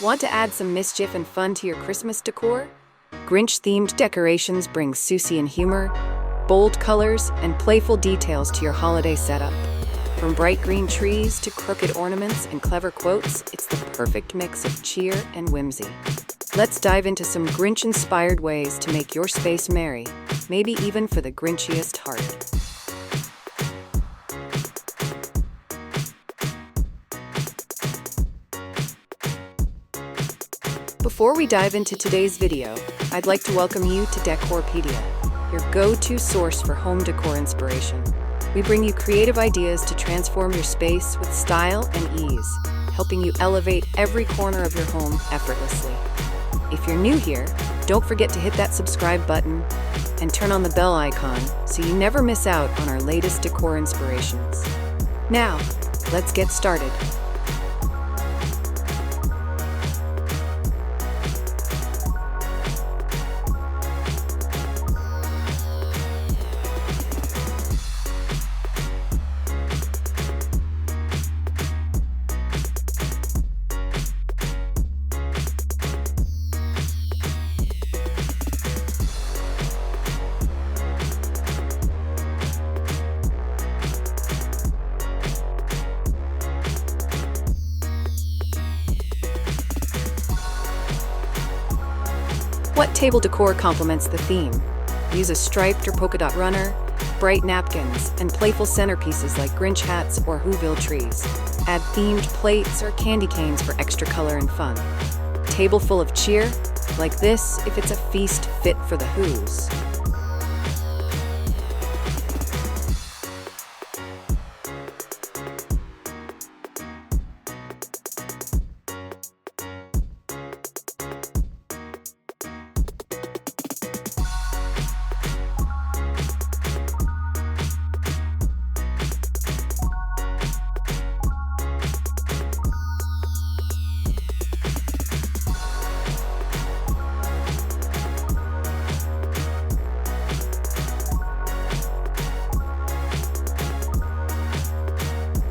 Want to add some mischief and fun to your Christmas decor? Grinch-themed decorations bring Seussian humor, bold colors, and playful details to your holiday setup. From bright green trees to crooked ornaments and clever quotes, it's the perfect mix of cheer and whimsy. Let's dive into some Grinch-inspired ways to make your space merry, maybe even for the Grinchiest heart. Before we dive into today's video, I'd like to welcome you to Decorpediya, your go-to source for home decor inspiration. We bring you creative ideas to transform your space with style and ease, helping you elevate every corner of your home effortlessly. If you're new here, don't forget to hit that subscribe button and turn on the bell icon so you never miss out on our latest decor inspirations. Now, let's get started. What table decor complements the theme? Use a striped or polka dot runner, bright napkins, and playful centerpieces like Grinch hats or Whoville trees. Add themed plates or candy canes for extra color and fun. Table full of cheer? Like this if it's a feast fit for the Whos.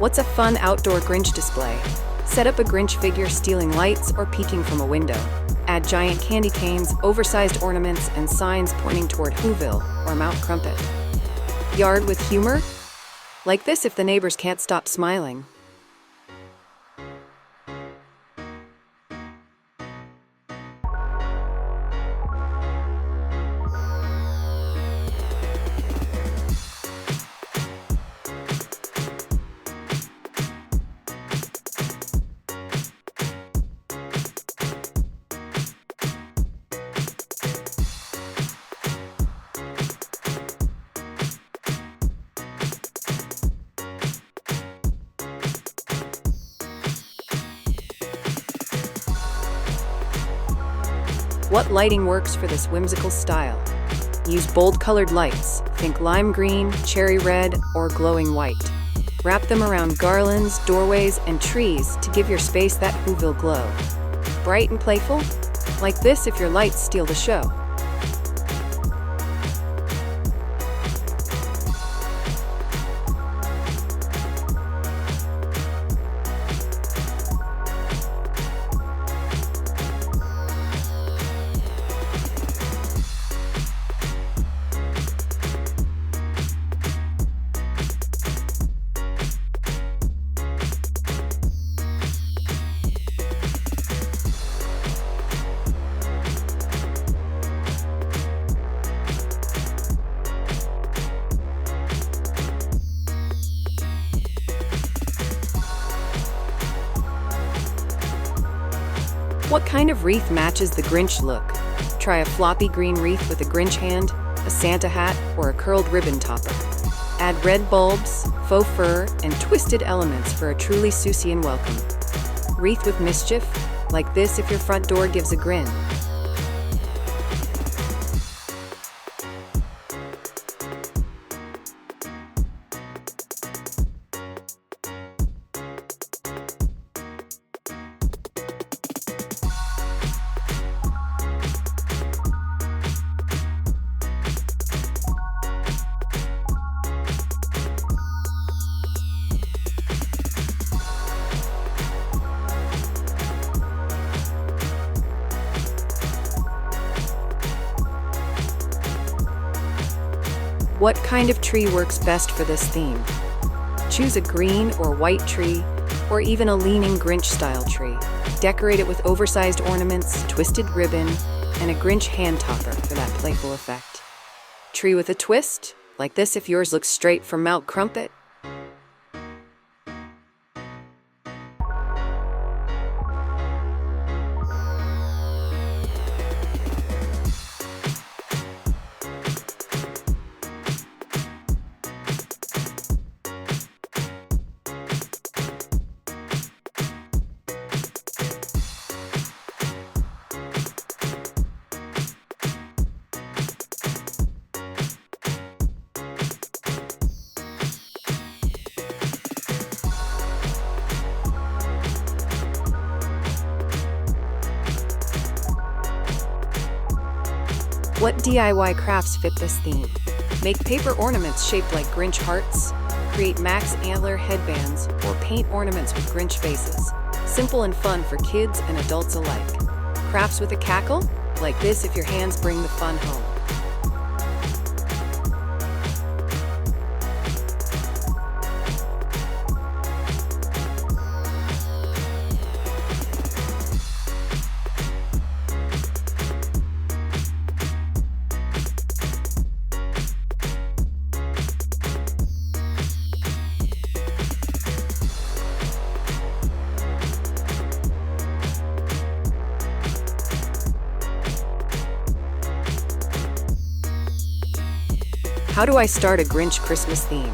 What's a fun outdoor Grinch display? Set up a Grinch figure stealing lights or peeking from a window. Add giant candy canes, oversized ornaments, and signs pointing toward Whoville or Mount Crumpet. Yard with humor? Like this if the neighbors can't stop smiling. What lighting works for this whimsical style? Use bold colored lights, think lime green, cherry red, or glowing white. Wrap them around garlands, doorways, and trees to give your space that Whoville glow. Bright and playful? Like this if your lights steal the show. What kind of wreath matches the Grinch look? Try a floppy green wreath with a Grinch hand, a Santa hat, or a curled ribbon topper. Add red bulbs, faux fur, and twisted elements for a truly Seussian welcome. Wreath with mischief? Like this if your front door gives a grin. What kind of tree works best for this theme? Choose a green or white tree, or even a leaning Grinch-style tree. Decorate it with oversized ornaments, twisted ribbon, and a Grinch hand topper for that playful effect. Tree with a twist, like this if yours looks straight from Mount Crumpet. What DIY crafts fit this theme? Make paper ornaments shaped like Grinch hearts, create Max antler headbands, or paint ornaments with Grinch faces. Simple and fun for kids and adults alike. Crafts with a cackle? Like this if your hands bring the fun home. How do I start a Grinch Christmas theme?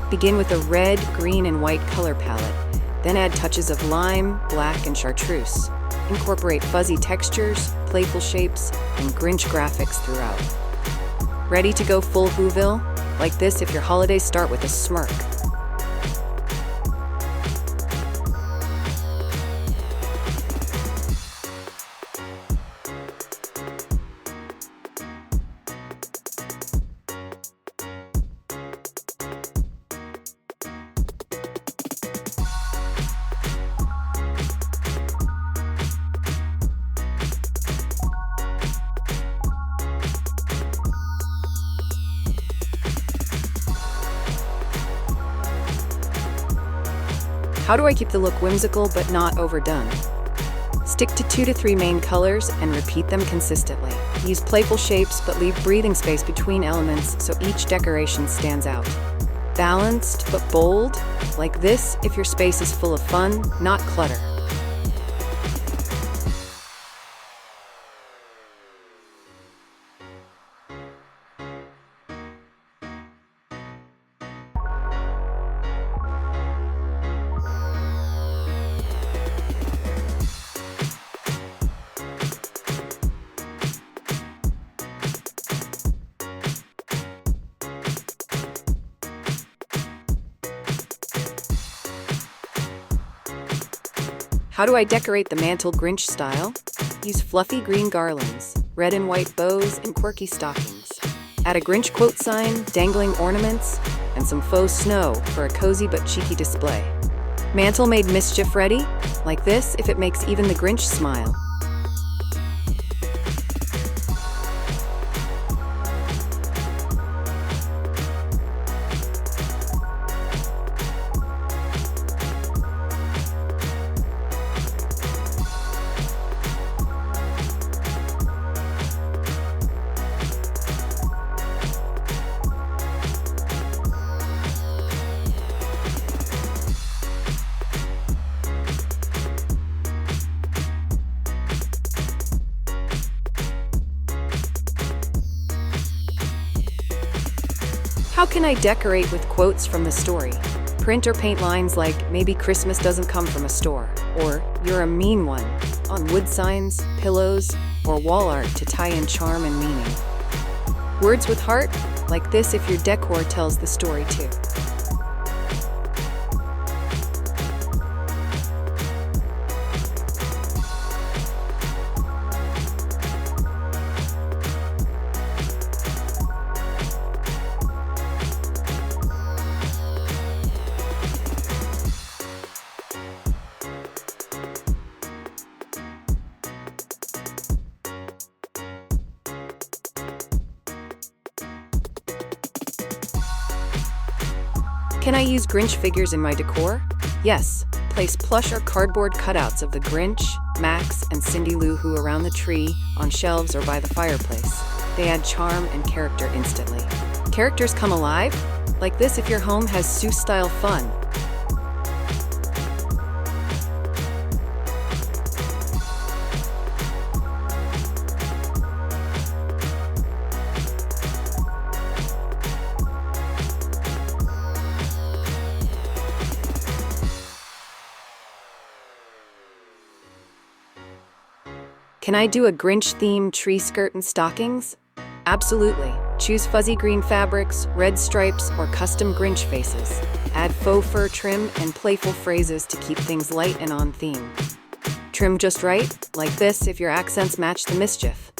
Begin with a red, green, and white color palette, then add touches of lime, black, and chartreuse. Incorporate fuzzy textures, playful shapes, and Grinch graphics throughout. Ready to go full Whoville? Like this if your holidays start with a smirk. How do I keep the look whimsical but not overdone? Stick to 2 to 3 main colors and repeat them consistently. Use playful shapes but leave breathing space between elements so each decoration stands out. Balanced but bold, like this if your space is full of fun, not clutter. How do I decorate the mantle Grinch style? Use fluffy green garlands, red and white bows, and quirky stockings. Add a Grinch quote sign, dangling ornaments, and some faux snow for a cozy but cheeky display. Mantle made mischief ready? Like this if it makes even the Grinch smile. How can I decorate with quotes from the story? Print or paint lines like, "Maybe Christmas doesn't come from a store," or "You're a mean one," on wood signs, pillows, or wall art to tie in charm and meaning. Words with heart? Like this if your decor tells the story too. Can I use Grinch figures in my decor? Yes. Place plush or cardboard cutouts of the Grinch, Max, and Cindy Lou Who around the tree, on shelves, or by the fireplace. They add charm and character instantly. Characters come alive? Like this if your home has Seuss-style fun. Can I do a Grinch-themed tree skirt and stockings? Absolutely. Choose fuzzy green fabrics, red stripes, or custom Grinch faces. Add faux fur trim and playful phrases to keep things light and on theme. Trim just right, like this if your accents match the mischief.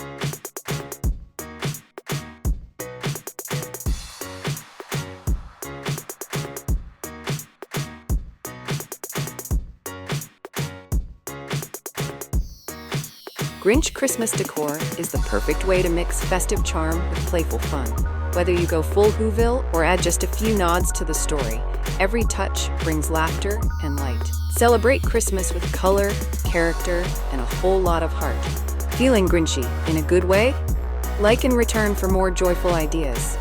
Grinch Christmas Decor is the perfect way to mix festive charm with playful fun. Whether you go full Whoville or add just a few nods to the story, every touch brings laughter and light. Celebrate Christmas with color, character, and a whole lot of heart. Feeling Grinchy in a good way? Like and return for more joyful ideas.